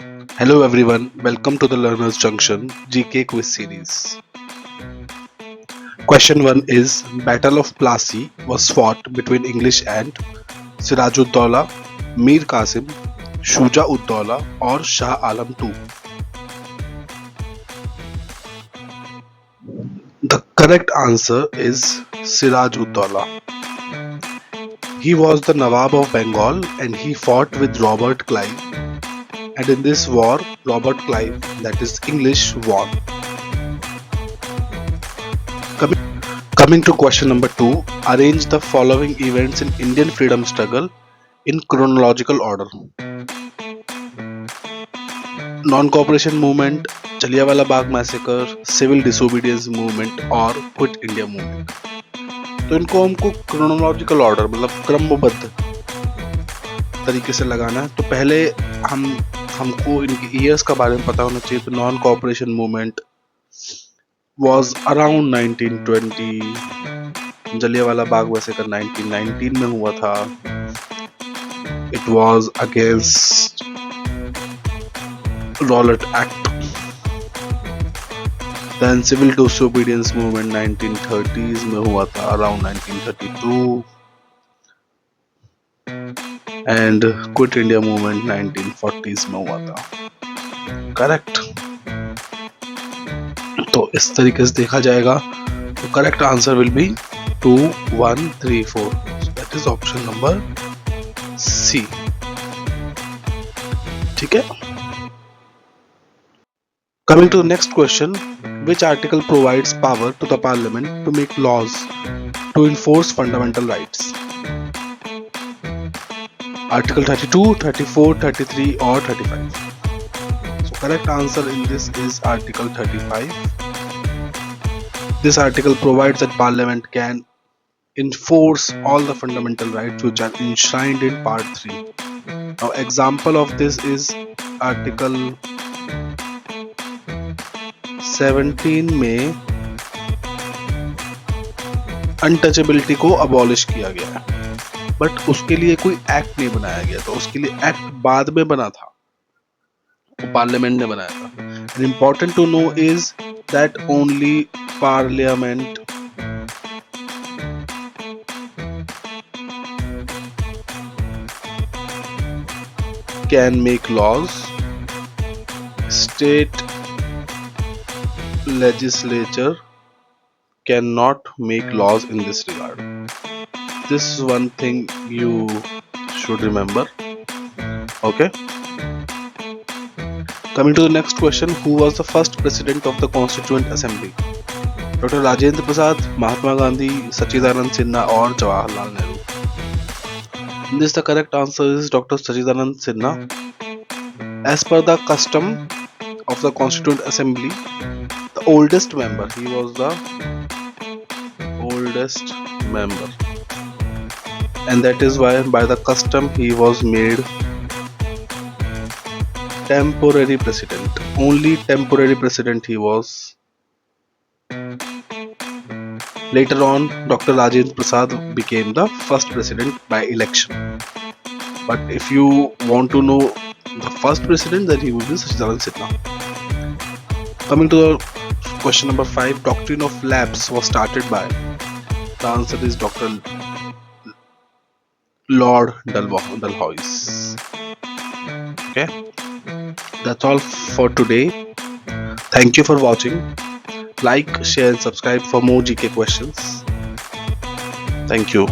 Hello everyone, welcome to the Learners Junction GK quiz series. Question 1 is Battle of Plassey was fought between English and Sirajuddaula, Mir Qasim, Shuja-ud-Daula or Shah Alam II. The correct answer is Siraj-ud-Daula. He was the Nawab of Bengal and he fought with Robert Clive. And in this war, Robert Clive, that is English, won. Coming to question number 2, arrange the following events in Indian freedom struggle in chronological order. Non-cooperation movement, Jallianwala Bagh massacre, civil disobedience movement और quit India movement. तो इनको हमको chronological order मतलब क्रमबद्ध तरीके से लगाना है. तो पहले हमको इनके ईयर्स का बारे में पता होना चाहिए. तो non cooperation movement was around 1920. Jallianwala Bagh massacre 1919 में हुआ था. It was against Rowlatt Act. Then civil disobedience movement 1930s में हुआ था around 1932. And quit India movement 1940s में हुआ था. Correct. तो इस तरीके से देखा जाएगा तो correct answer will be 2, 1, 3, 4. That is option number C. ठीक है. Coming to the next question, which article provides power to the parliament to make laws to enforce fundamental rights? Article 32, 34, 33 or 35. So correct answer in this is Article 35. This article provides that Parliament can enforce all the fundamental rights which are enshrined in Part 3. Now, example of this is Article 17 में untouchability को abolish किया गया है, but उसके लिए कोई act नहीं बनाया गया. तो उसके लिए एक्ट बाद में बना था, वो पार्लियामेंट ने बनाया था. And important to know is that only Parliament can make laws. State legislature cannot make laws in this regard. This is one thing you should remember. Okay. Coming to the next question, who was the first president of the Constituent Assembly? Dr. Rajendra Prasad, Mahatma Gandhi, Sachidanand Sinha or Jawaharlal Nehru? This the correct answer is Dr. Sachidanand Sinha. As per the custom of the Constituent Assembly, the oldest member, he was the oldest member, and that is why by the custom he was made temporary president. Only temporary president he was. Later on, Dr. Rajendra Prasad became the first president by election. But if you want to know the first president, then he will be Sachidanand Sinha. Coming to the question number 5, doctrine of lapse was started by. The answer is Dr. Lord Dalhousie. Okay, that's all for today. Thank you for watching. Like, share and subscribe for more GK questions. Thank you.